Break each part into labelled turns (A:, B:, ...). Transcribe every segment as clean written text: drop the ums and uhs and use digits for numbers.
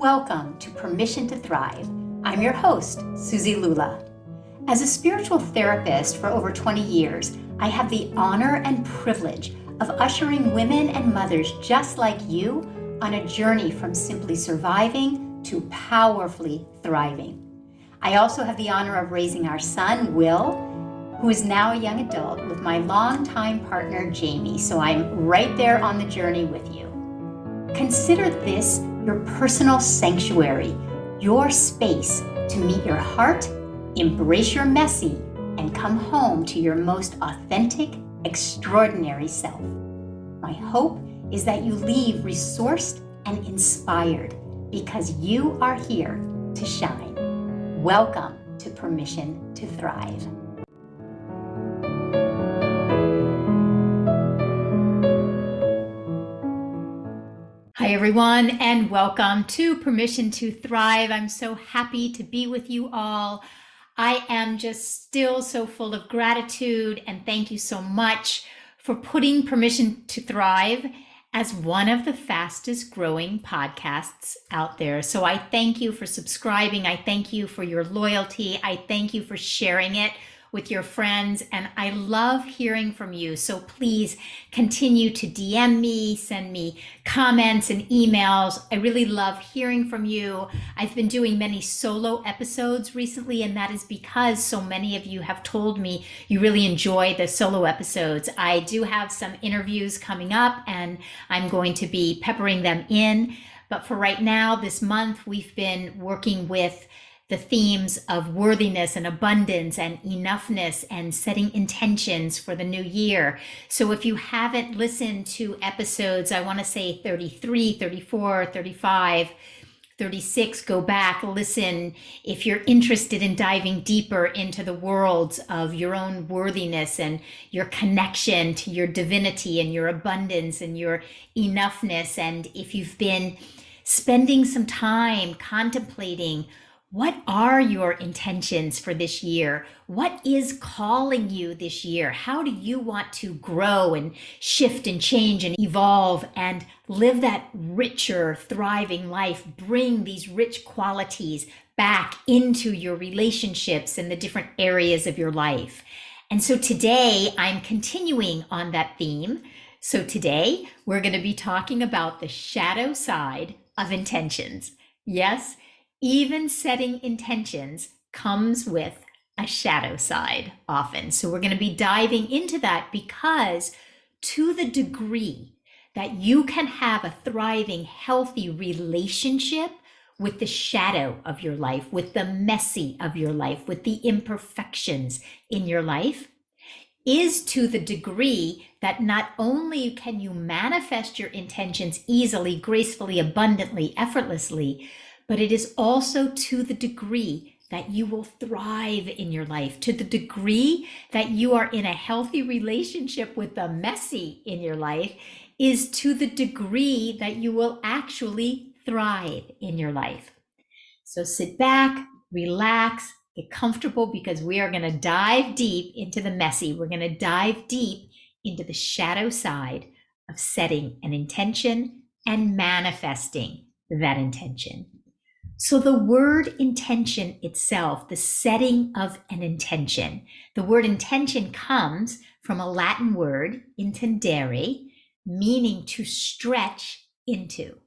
A: Welcome to Permission to Thrive. I'm your host, Suzi Lula. As a spiritual therapist for over 20 years, I have the honor and privilege of ushering women and mothers just like you on a journey from simply surviving to powerfully thriving. I also have the honor of raising our son, Will, who is now a young adult, with my longtime partner, Jamie, so I'm right there on the journey with you. Consider this your personal sanctuary, your space to meet your heart, embrace your messy, and come home to your most authentic, extraordinary self. My hope is that you leave resourced and inspired because you are here to shine. Welcome to Permission to Thrive. Hi, everyone, and welcome to Permission to Thrive. I'm so happy to be with you all. I am just still so full of gratitude, and thank you so much for putting Permission to Thrive as one of the fastest growing podcasts out there. So I thank you for subscribing. I thank you for your loyalty. I thank you for sharing it with your friends, and I love hearing from you. So please continue to DM me, send me comments and emails. I really love hearing from you. I've been doing many solo episodes recently, and that is because so many of you have told me you really enjoy the solo episodes. I do have some interviews coming up, and I'm going to be peppering them in. But for right now, this month, we've been working with the themes of worthiness and abundance and enoughness and setting intentions for the new year. So if you haven't listened to episodes, I want to say 33, 34, 35, 36, go back, listen. If you're interested in diving deeper into the worlds of your own worthiness and your connection to your divinity and your abundance and your enoughness, and if you've been spending some time contemplating what are your intentions for this year? What is calling you this year? How do you want to grow and shift and change and evolve and live that richer, thriving life? Bring these rich qualities back into your relationships and the different areas of your life. And so today I'm continuing on that theme. So today we're going to be talking about the shadow side of intentions. Yes, even setting intentions comes with a shadow side often. So we're going to be diving into that because to the degree that you can have a thriving, healthy relationship with the shadow of your life, with the messy of your life, with the imperfections in your life, is to the degree that not only can you manifest your intentions easily, gracefully, abundantly, effortlessly, but it is also to the degree that you will thrive in your life, to the degree that you are in a healthy relationship with the messy in your life, is to the degree that you will actually thrive in your life. So sit back, relax, get comfortable, because we are going to dive deep into the messy. We're going to dive deep into the shadow side of setting an intention and manifesting that intention. So the word intention itself, the setting of an intention, the word intention comes from a Latin word, intendere, meaning to stretch into.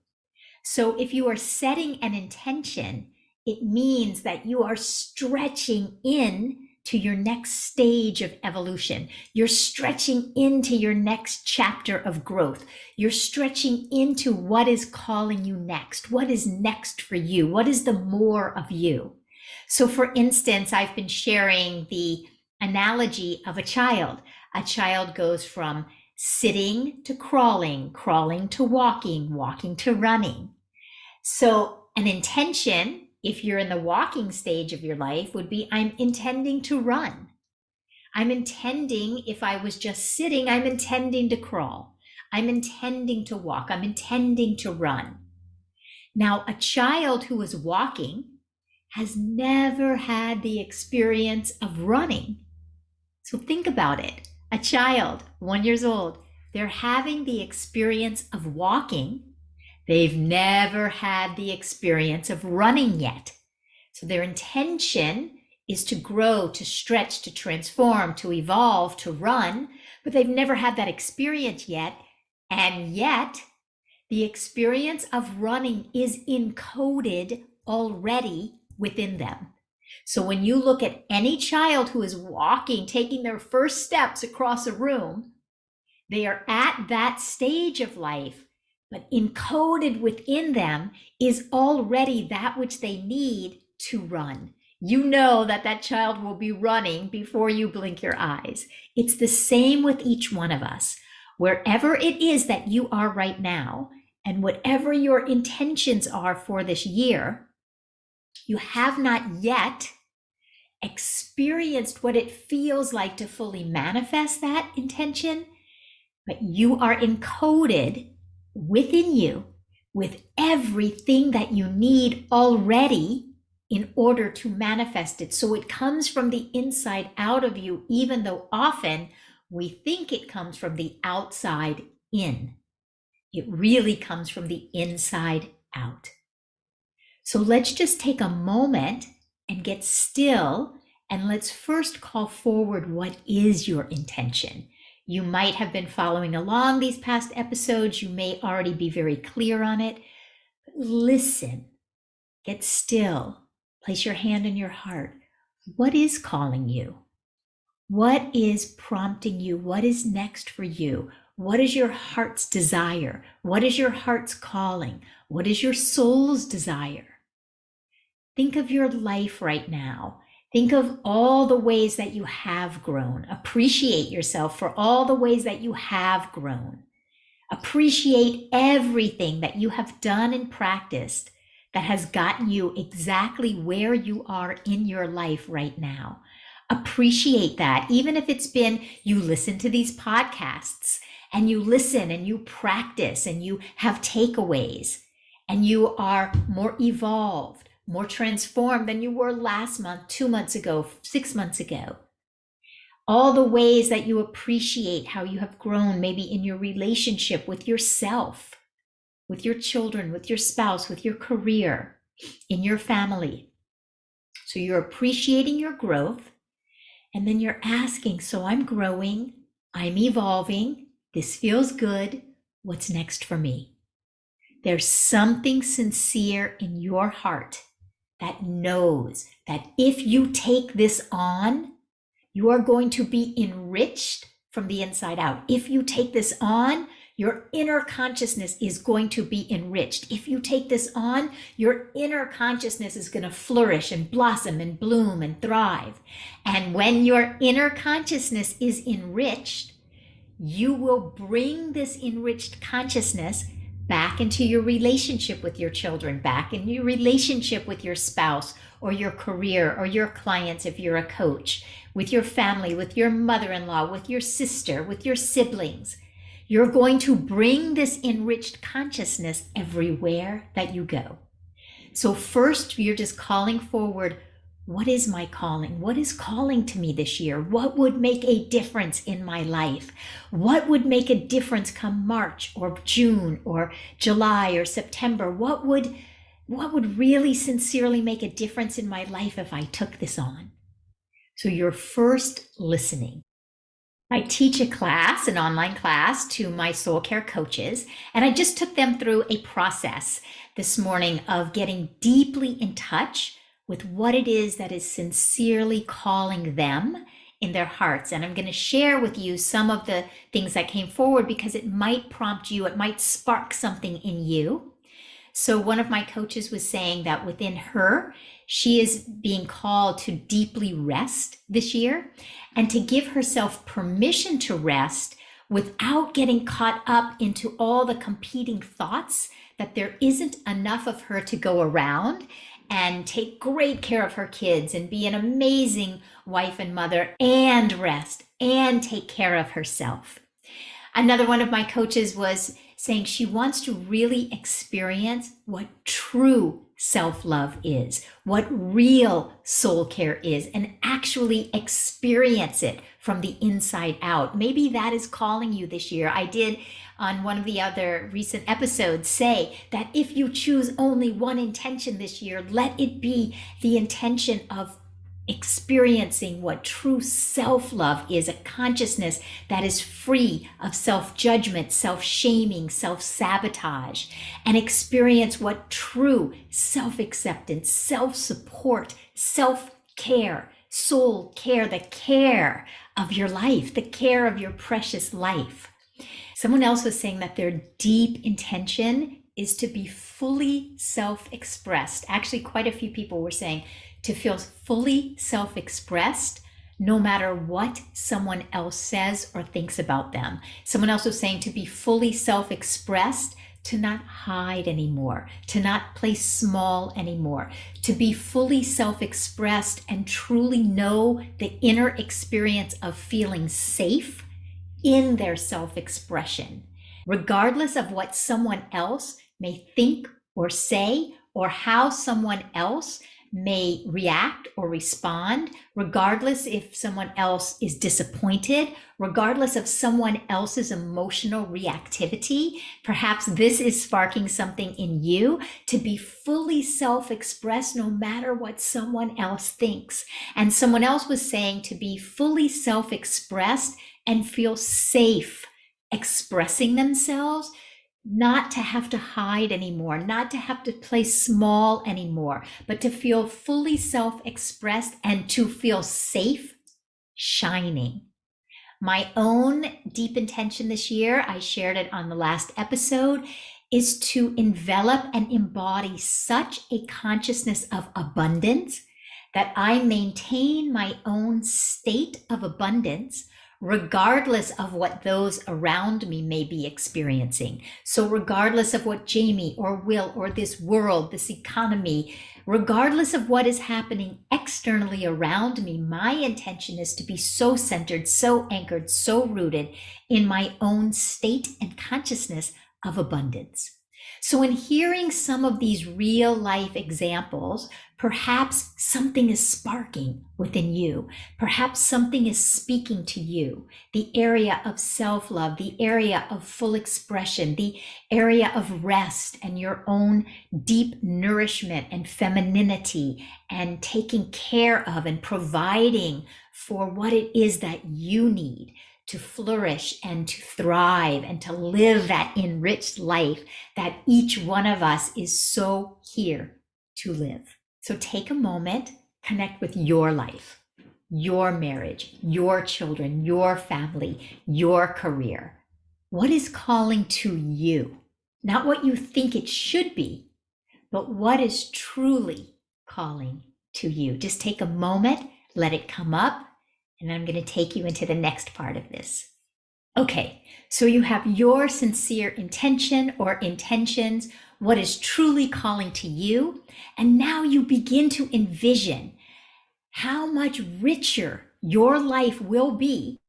A: So if you are setting an intention, it means that you are stretching in to your next stage of evolution. You're stretching into your next chapter of growth. You're stretching into what is calling you next. What is next for you? What is the more of you? So for instance, I've been sharing the analogy of a child. A child goes from sitting to crawling, crawling to walking, walking to running. So an intention, if you're in the walking stage of your life, would be, I'm intending to run. I'm intending, if I was just sitting, I'm intending to crawl. I'm intending to walk. I'm intending to run. Now, a child who is walking has never had the experience of running. So think about it. A child, 1 year old, they're having the experience of walking. They've never had the experience of running yet. So their intention is to grow, to stretch, to transform, to evolve, to run, but they've never had that experience yet. And yet, the experience of running is encoded already within them. So when you look at any child who is walking, taking their first steps across a room, they are at that stage of life, but encoded within them is already that which they need to run. You know that that child will be running before you blink your eyes. It's the same with each one of us. Wherever it is that you are right now, and whatever your intentions are for this year, you have not yet experienced what it feels like to fully manifest that intention, but you are encoded within you with everything that you need already in order to manifest it. So it comes from the inside out of you, even though often we think it comes from the outside in. It really comes from the inside out. So let's just take a moment and get still, and let's first call forward what is your intention. You might have been following along these past episodes. You may already be very clear on it. Listen, get still, place your hand on your heart. What is calling you? What is prompting you? What is next for you? What is your heart's desire? What is your heart's calling? What is your soul's desire? Think of your life right now. Think of all the ways that you have grown. Appreciate yourself for all the ways that you have grown. Appreciate everything that you have done and practiced that has gotten you exactly where you are in your life right now. Appreciate that, even if it's been you listen to these podcasts and you listen and you practice and you have takeaways and you are more evolved, more transformed than you were last month, 2 months ago, 6 months ago. All the ways that you appreciate how you have grown, maybe in your relationship with yourself, with your children, with your spouse, with your career, in your family. So you're appreciating your growth, and then you're asking, so I'm growing, I'm evolving, this feels good, what's next for me? There's something sincere in your heart that knows that if you take this on, you are going to be enriched from the inside out. If you take this on, your inner consciousness is going to be enriched. If you take this on, your inner consciousness is going to flourish and blossom and bloom and thrive. And when your inner consciousness is enriched, you will bring this enriched consciousness back into your relationship with your children, back in your relationship with your spouse or your career or your clients if you're a coach, with your family, with your mother-in-law, with your sister, with your siblings. You're going to bring this enriched consciousness everywhere that you go. So first, you're just calling forward, what is my calling? What is calling to me this year? What would make a difference in my life? What would make a difference come March or June or July or September? What would really sincerely make a difference in my life if I took this on? So you're first listening. I teach a class, an online class, to my soul care coaches, and I just took them through a process this morning of getting deeply in touch with what it is that is sincerely calling them in their hearts. And I'm going to share with you some of the things that came forward because it might prompt you, it might spark something in you. So one of my coaches was saying that within her, she is being called to deeply rest this year and to give herself permission to rest without getting caught up into all the competing thoughts that there isn't enough of her to go around and take great care of her kids and be an amazing wife and mother and rest and take care of herself. Another one of my coaches was saying she wants to really experience what true self-love is, what real soul care is, and actually experience it from the inside out. Maybe that is calling you this year. I did on one of the other recent episodes say that if you choose only one intention this year, let it be the intention of experiencing what true self-love is, a consciousness that is free of self-judgment, self-shaming, self-sabotage, and experience what true self-acceptance, self-support, self-care, soul care, the care of your life, the care of your precious life. Someone else was saying that their deep intention is to be fully self-expressed. Actually, quite a few people were saying to feel fully self-expressed no matter what someone else says or thinks about them. Someone else was saying to be fully self-expressed, to not hide anymore, to not play small anymore, to be fully self-expressed and truly know the inner experience of feeling safe in their self-expression, regardless of what someone else may think or say, or how someone else may react or respond, regardless if someone else is disappointed, regardless of someone else's emotional reactivity. Perhaps this is sparking something in you to be fully self-expressed no matter what someone else thinks. And someone else was saying to be fully self-expressed and feel safe expressing themselves, not to have to hide anymore, not to have to play small anymore, but to feel fully self-expressed and to feel safe shining. My own deep intention this year, I shared it on the last episode, is to envelop and embody such a consciousness of abundance that I maintain my own state of abundance regardless of what those around me may be experiencing. So regardless of what Jamie or Will or this world, this economy, regardless of what is happening externally around me, my intention is to be so centered, so anchored, so rooted in my own state and consciousness of abundance. So in hearing some of these real life examples, perhaps something is sparking within you. Perhaps something is speaking to you. The area of self-love, the area of full expression, the area of rest and your own deep nourishment and femininity and taking care of and providing for what it is that you need to flourish and to thrive and to live that enriched life that each one of us is so here to live. So take a moment, connect with your life, your marriage, your children, your family, your career. What is calling to you? Not what you think it should be, but what is truly calling to you. Just take a moment, let it come up, and I'm going to take you into the next part of this. Okay, so you have your sincere intention or intentions, what is truly calling to you, and now you begin to envision how much richer your life will be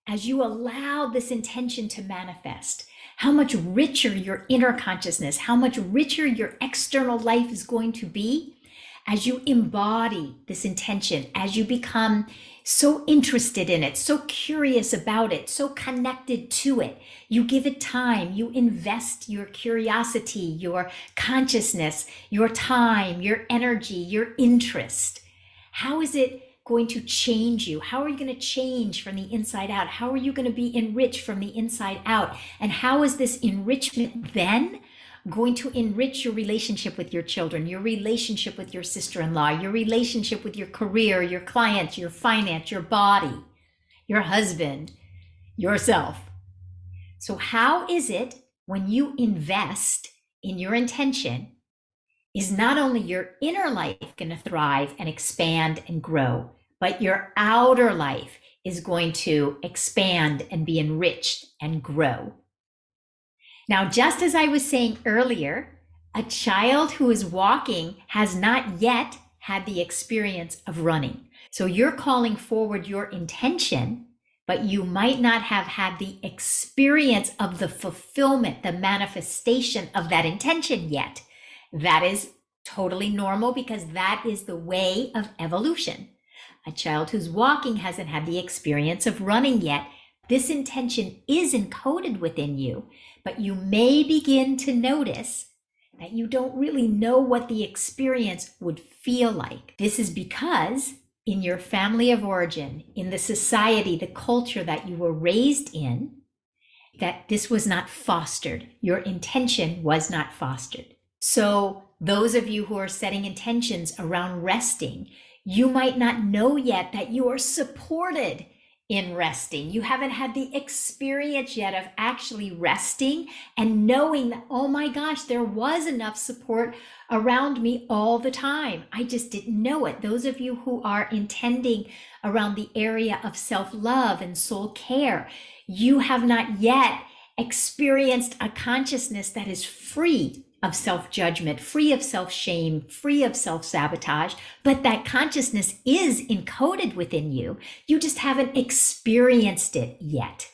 A: as you allow this intention to manifest. How much richer your inner consciousness, how much richer your external life is going to be as you embody this intention, as you become so interested in it, so curious about it, so connected to it. You give it time, you invest your curiosity, your consciousness, your time, your energy, your interest. How is it going to change you? How are you going to change from the inside out? How are you going to be enriched from the inside out? And how is this enrichment then going to enrich your relationship with your children, your relationship with your sister-in-law, your relationship with your career, your clients, your finance, your body, your husband, yourself? So how is it when you invest in your intention, is not only your inner life going to thrive and expand and grow, but your outer life is going to expand and be enriched and grow? Now, just as I was saying earlier, a child who is walking has not yet had the experience of running. So you're calling forward your intention, but you might not have had the experience of the fulfillment, the manifestation of that intention yet. That is Totally normal, because that is the way of evolution. A child who's walking hasn't had the experience of running yet. This intention is encoded within you, but you may begin to notice that you don't really know what the experience would feel like. This is because in your family of origin, in the society, the culture that you were raised in, that this was not fostered. Your intention was not fostered. So those of you who are setting intentions around resting, you might not know yet that you are supported in resting. You haven't had the experience yet of actually resting and knowing that, oh my gosh, there was enough support around me all the time. I just didn't know it. Those of you who are intending around the area of self-love and soul care, you have not yet experienced a consciousness that is free of self-judgment, free of self-shame, free of self-sabotage, but that consciousness is encoded within you. You just haven't experienced it yet.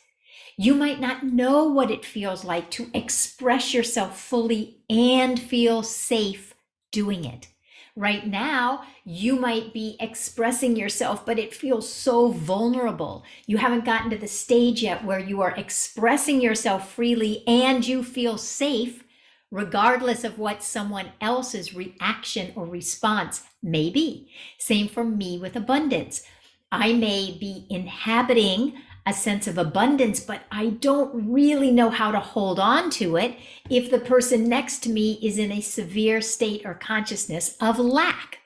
A: You might not know what it feels like to express yourself fully and feel safe doing it. Right now, you might be expressing yourself, but it feels so vulnerable. You haven't gotten to the stage yet where you are expressing yourself freely and you feel safe, regardless of what someone else's reaction or response may be. Same for me with abundance. I may be inhabiting a sense of abundance, but I don't really know how to hold on to it if the person next to me is in a severe state or consciousness of lack.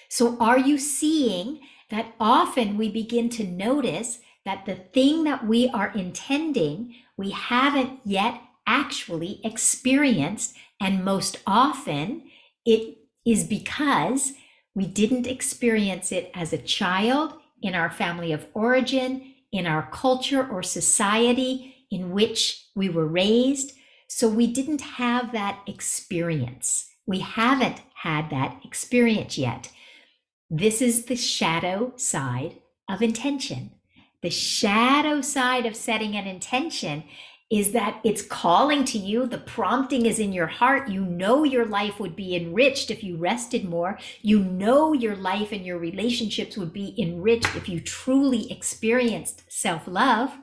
A: So are you seeing that often we begin to notice that the thing that we are intending, we haven't yet actually experienced, and most often it is because we didn't experience it as a child in our family of origin, in our culture or society in which we were raised. So we didn't have that experience. We haven't had that experience yet. This is the shadow side of intention. The shadow side of setting an intention is that it's calling to you. The prompting is in your heart. You know your life would be enriched if you rested more. You know your life and your relationships would be enriched if you truly experienced self-love.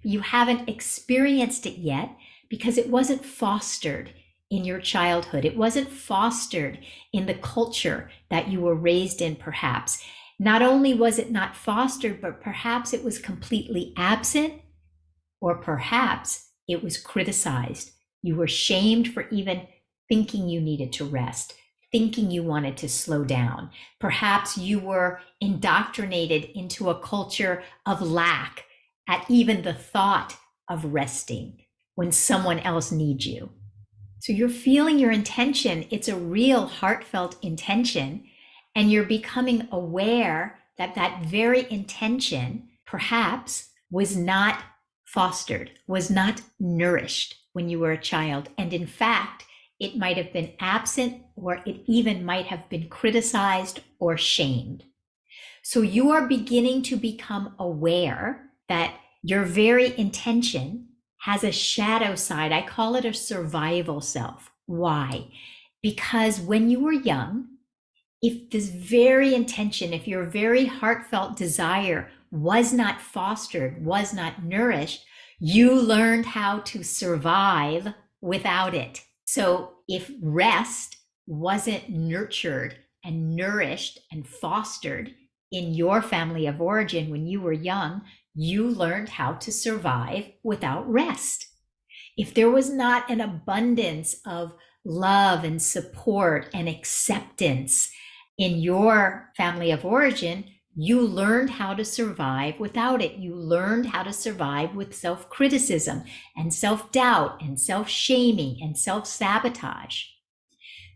A: You haven't experienced it yet because it wasn't fostered in your childhood. It wasn't fostered in the culture that you were raised in, perhaps. Not only was it not fostered, but perhaps it was completely absent, or perhaps it was criticized. You were shamed for even thinking you needed to rest, thinking you wanted to slow down. Perhaps you were indoctrinated into a culture of lack at even the thought of resting when someone else needs you. So you're feeling your intention. It's a real heartfelt intention, and you're becoming aware that that very intention perhaps was not fostered, was not nourished when you were a child. And in fact, it might have been absent, or it even might have been criticized or shamed. So you are beginning to become aware that your very intention has a shadow side. I call it a survival self. Why? Because when you were young, if this very intention, if your very heartfelt desire was not fostered, was not nourished, you learned how to survive without it. So if rest wasn't nurtured and nourished and fostered in your family of origin when you were young, you learned how to survive without rest. If there was not an abundance of love and support and acceptance in your family of origin, you learned how to survive without it. You learned how to survive with self-criticism and self-doubt and self-shaming and self-sabotage.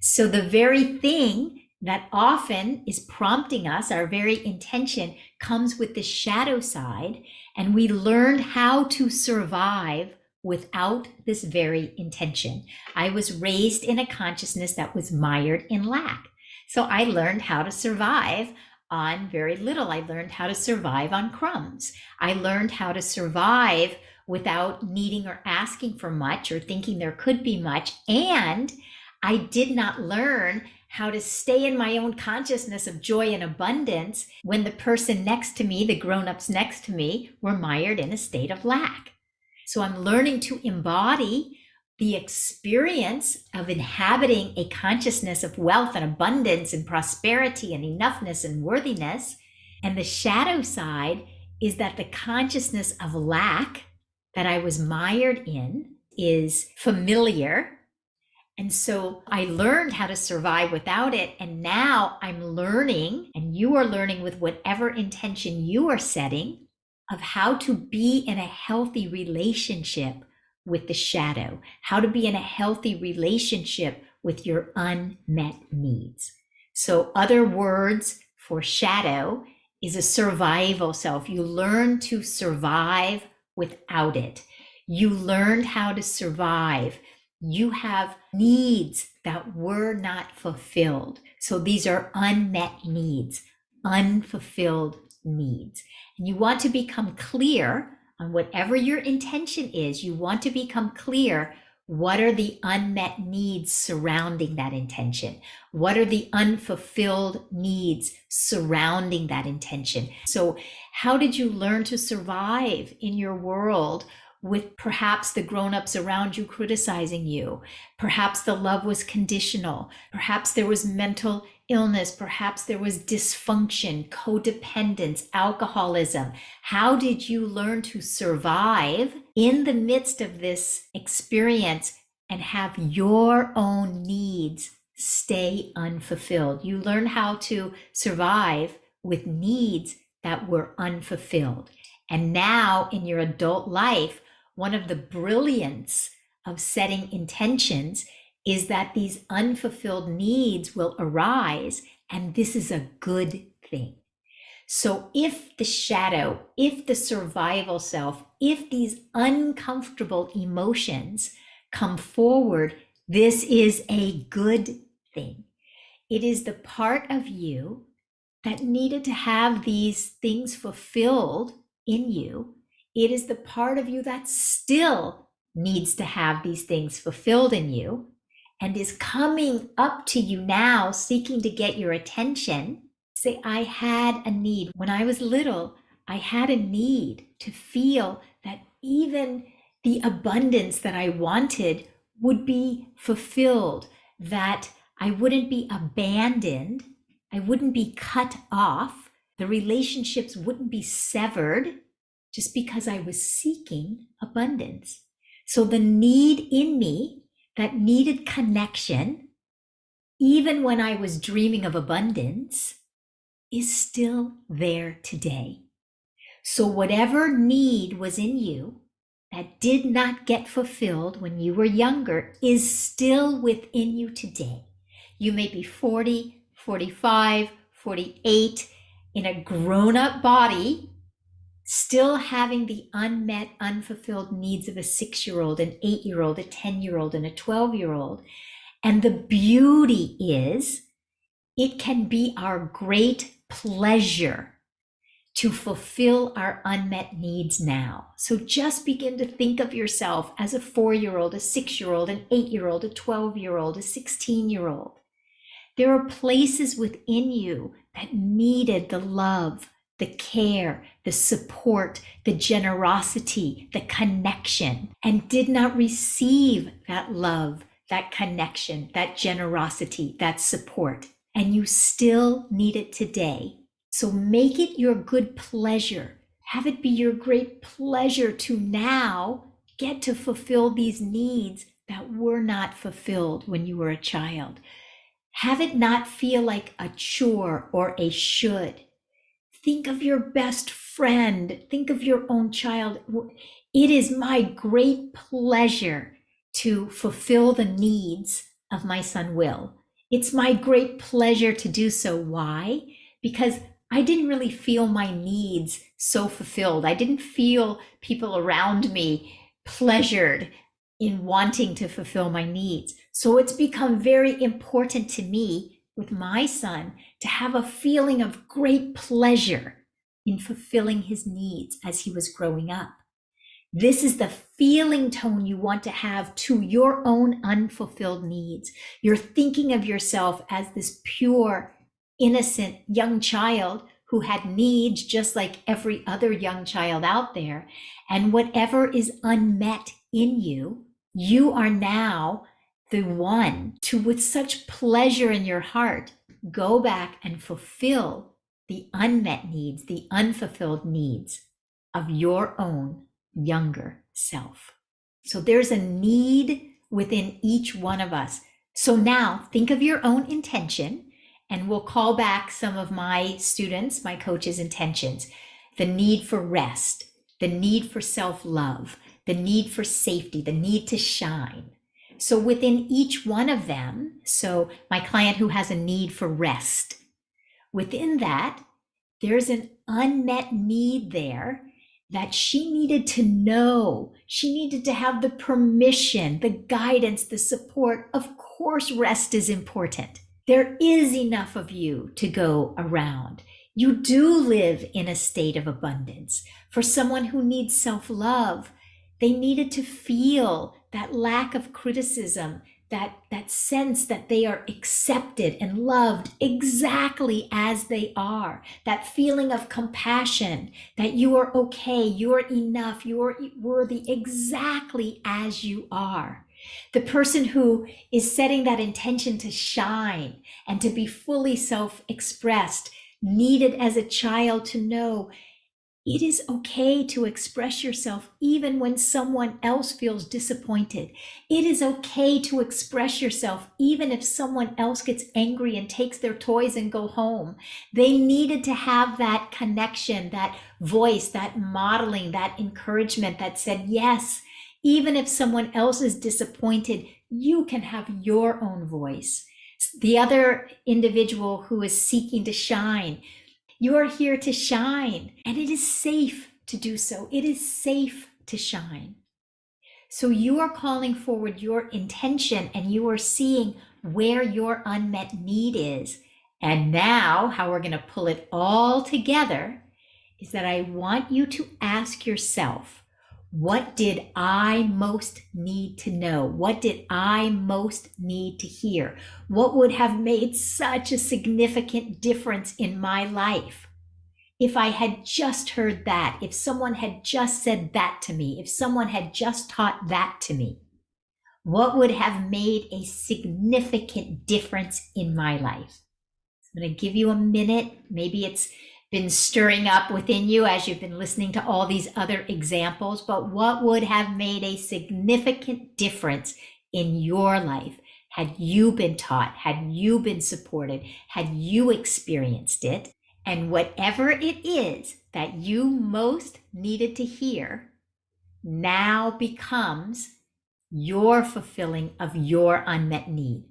A: So the very thing that often is prompting us, our very intention, comes with the shadow side, and we learned how to survive without this very intention. I was raised in a consciousness that was mired in lack. So I learned how to survive on very little. I learned how to survive on crumbs. I learned how to survive without needing or asking for much or thinking there could be much. And I did not learn how to stay in my own consciousness of joy and abundance when the person next to me, the grown-ups next to me, were mired in a state of lack. So I'm learning to embody the experience of inhabiting a consciousness of wealth and abundance and prosperity and enoughness and worthiness. And the shadow side is that the consciousness of lack that I was mired in is familiar. And so I learned how to survive without it. And now I'm learning, and you are learning with whatever intention you are setting, of how to be in a healthy relationship with the shadow, how to be in a healthy relationship with your unmet needs. So other words for shadow is a survival self. You learn to survive without it. You learned how to survive. You have needs that were not fulfilled. So these are unmet needs, unfulfilled needs. And you want to become clear on whatever your intention is. You want to become clear. What are the unmet needs surrounding that intention? What are the unfulfilled needs surrounding that intention? So how did you learn to survive in your world with perhaps the grown-ups around you criticizing you? Perhaps the love was conditional. Perhaps there was mental illness. Perhaps there was dysfunction, codependence, alcoholism. How did you learn to survive in the midst of this experience and have your own needs stay unfulfilled? You learn how to survive with needs that were unfulfilled. And now in your adult life, one of the brilliance of setting intentions is that these unfulfilled needs will arise, and this is a good thing. So if the shadow, if the survival self, if these uncomfortable emotions come forward, this is a good thing. It is the part of you that needed to have these things fulfilled in you. It is the part of you that still needs to have these things fulfilled in you and is coming up to you now, seeking to get your attention. Say, I had a need. When I was little, I had a need to feel that even the abundance that I wanted would be fulfilled, that I wouldn't be abandoned, I wouldn't be cut off, the relationships wouldn't be severed just because I was seeking abundance. So the need in me that needed connection, even when I was dreaming of abundance, is still there today. So whatever need was in you that did not get fulfilled when you were younger is still within you today. You may be 40, 45, 48, in a grown-up body, still having the unmet, unfulfilled needs of a 6-year-old, an 8-year-old, a 10-year-old, and a 12-year-old. And the beauty is, it can be our great pleasure to fulfill our unmet needs now. So just begin to think of yourself as a 4-year-old, a 6-year-old, an 8-year-old, a 12-year-old, a 16-year-old. There are places within you that needed the love, the care, the support, the generosity, the connection, and did not receive that love, that connection, that generosity, that support. And you still need it today. So make it your good pleasure. Have it be your great pleasure to now get to fulfill these needs that were not fulfilled when you were a child. Have it not feel like a chore or a should. Think of your best friend. Think of your own child. It is my great pleasure to fulfill the needs of my son Will. It's my great pleasure to do so. Why? Because I didn't really feel my needs so fulfilled. I didn't feel people around me pleasured in wanting to fulfill my needs. So it's become very important to me with my son to have a feeling of great pleasure in fulfilling his needs as he was growing up. This is the feeling tone you want to have to your own unfulfilled needs. You're thinking of yourself as this pure, innocent young child who had needs just like every other young child out there. And whatever is unmet in you, you are now the one to, with such pleasure in your heart, go back and fulfill the unmet needs, the unfulfilled needs of your own younger self. So there's a need within each one of us. So now think of your own intention, and we'll call back some of my students, my coaches' intentions. The need for rest, the need for self-love, the need for safety, the need to shine. So within each one of them, so my client who has a need for rest, within that, there's an unmet need there that she needed to know. She needed to have the permission, the guidance, the support. Of course, rest is important. There is enough of you to go around. You do live in a state of abundance. For someone who needs self-love, they needed to feel that lack of criticism, that sense that they are accepted and loved exactly as they are, that feeling of compassion, that you are okay, you're enough, you're worthy exactly as you are. The person who is setting that intention to shine and to be fully self-expressed needed as a child to know it is okay to express yourself even when someone else feels disappointed. It is okay to express yourself even if someone else gets angry and takes their toys and go home. They needed to have that connection, that voice, that modeling, that encouragement that said, yes, even if someone else is disappointed, you can have your own voice. The other individual who is seeking to shine, you are here to shine, and it is safe to do so. It is safe to shine. So you are calling forward your intention, and you are seeing where your unmet need is. And now, how we're going to pull it all together is that I want you to ask yourself, what did I most need to know? What did I most need to hear? What would have made such a significant difference in my life if I had just heard that, if someone had just said that to me, if someone had just taught that to me? What would have made a significant difference in my life? I'm going to give you a minute. Maybe it's been stirring up within you as you've been listening to all these other examples, but what would have made a significant difference in your life had you been taught, had you been supported, had you experienced it? And whatever it is that you most needed to hear now becomes your fulfilling of your unmet need.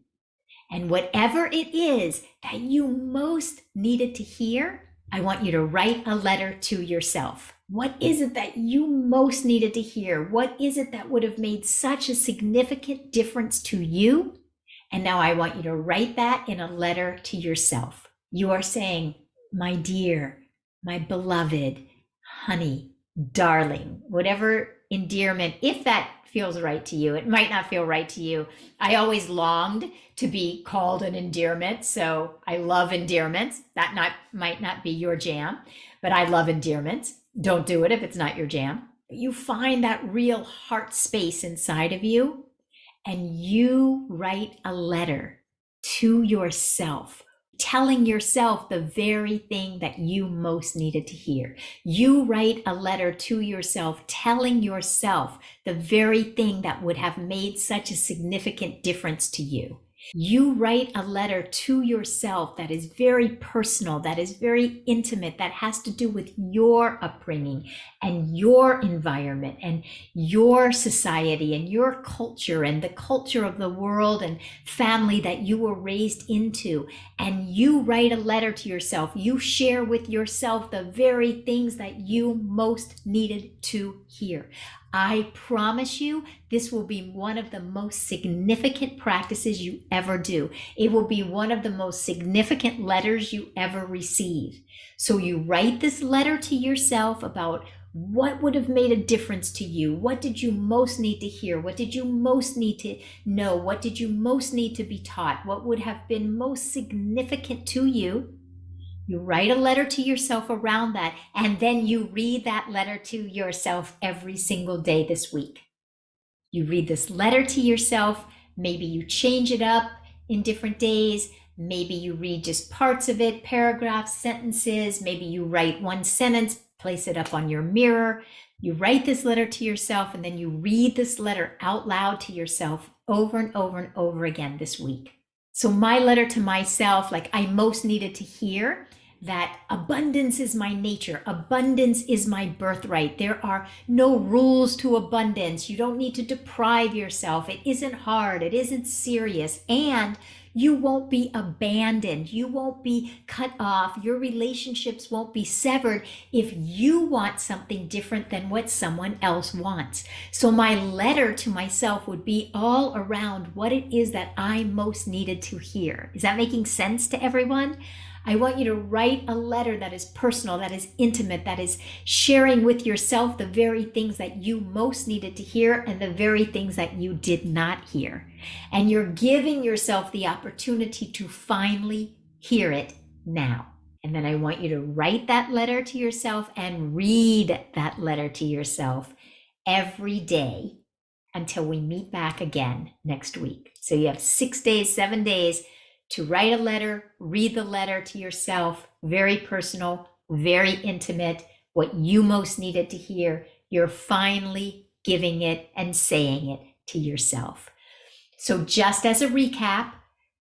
A: And whatever it is that you most needed to hear, I want you to write a letter to yourself. What is it that you most needed to hear? What is it that would have made such a significant difference to you? And now I want you to write that in a letter to yourself. You are saying, my dear, my beloved, honey, darling, whatever endearment, if that feels right to you. It might not feel right to you. I always longed to be called an endearment, so I love endearments. That might not be your jam, but I love endearments. Don't do it if it's not your jam. You find that real heart space inside of you, and you write a letter to yourself, telling yourself the very thing that you most needed to hear. You write a letter to yourself, telling yourself the very thing that would have made such a significant difference to you. You write a letter to yourself that is very personal, that is very intimate, that has to do with your upbringing and your environment and your society and your culture and the culture of the world and family that you were raised into. And you write a letter to yourself. You share with yourself the very things that you most needed to hear. I promise you, this will be one of the most significant practices you ever do. It will be one of the most significant letters you ever receive. So you write this letter to yourself about What would have made a difference to you? What did you most need to hear? What did you most need to know? What did you most need to be taught? What would have been most significant to you? You write a letter to yourself around that, and then you read that letter to yourself every single day this week. You read this letter to yourself. Maybe you change it up in different days. Maybe you read just parts of it, paragraphs, sentences. Maybe you write one sentence, place it up on your mirror. You write this letter to yourself, and then you read this letter out loud to yourself over and over and over again this week. So my letter to myself, like I most needed to hear that abundance is my nature. Abundance is my birthright. There are no rules to abundance. You don't need to deprive yourself. It isn't hard. It isn't serious. And you won't be abandoned. You won't be cut off. Your relationships won't be severed if you want something different than what someone else wants. So my letter to myself would be all around what it is that I most needed to hear. Is that making sense to everyone? I want you to write a letter that is personal, that is intimate, that is sharing with yourself the very things that you most needed to hear and the very things that you did not hear. And you're giving yourself the opportunity to finally hear it now. And then I want you to write that letter to yourself and read that letter to yourself every day until we meet back again next week. So you have 6 days, 7 days to write a letter, read the letter to yourself, very personal, very intimate, what you most needed to hear. You're finally giving it and saying it to yourself. So just as a recap,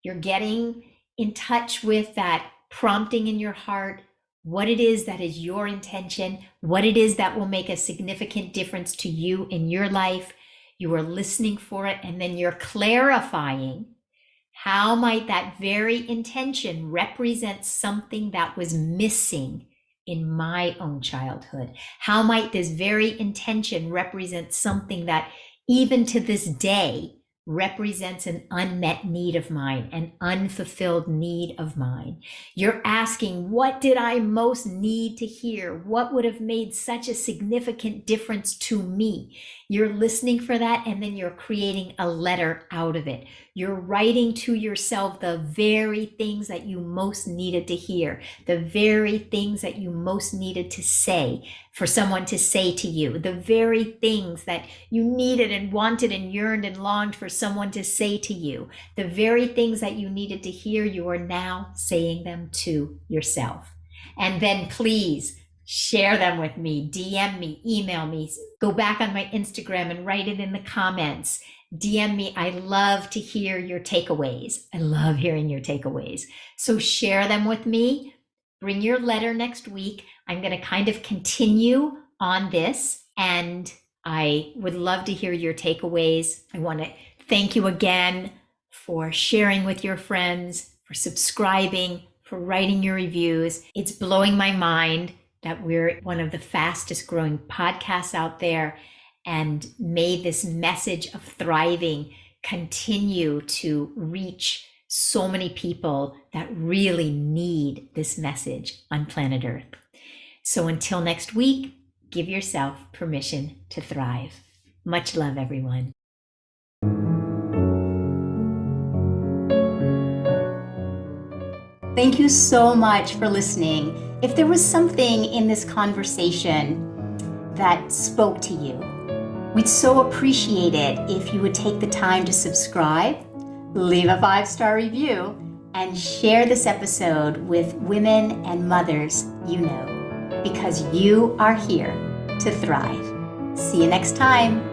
A: you're getting in touch with that prompting in your heart, what it is that is your intention, what it is that will make a significant difference to you in your life. You are listening for it, and then you're clarifying how might that very intention represent something that was missing in my own childhood? How might this very intention represent something that even to this day represents an unmet need of mine, an unfulfilled need of mine? You're asking, what did I most need to hear? What would have made such a significant difference to me? You're listening for that, and then you're creating a letter out of it. You're writing to yourself the very things that you most needed to hear, the very things that you most needed to say, for someone to say to you, the very things that you needed and wanted and yearned and longed for someone to say to you, the very things that you needed to hear, you are now saying them to yourself. And then please share them with me, DM me, email me, go back on my Instagram and write it in the comments. DM me. I love to hear your takeaways. I love hearing your takeaways. So share them with me. Bring your letter next week. I'm going to kind of continue on this, and I would love to hear your takeaways. I want to thank you again for sharing with your friends, for subscribing, for writing your reviews. It's blowing my mind that we're one of the fastest growing podcasts out there, and may this message of thriving continue to reach so many people that really need this message on planet Earth. So until next week, give yourself permission to thrive. Much love, everyone. Thank you so much for listening. If there was something in this conversation that spoke to you, we'd so appreciate it if you would take the time to subscribe, leave a 5-star review, and share this episode with women and mothers you know, because you are here to thrive. See you next time.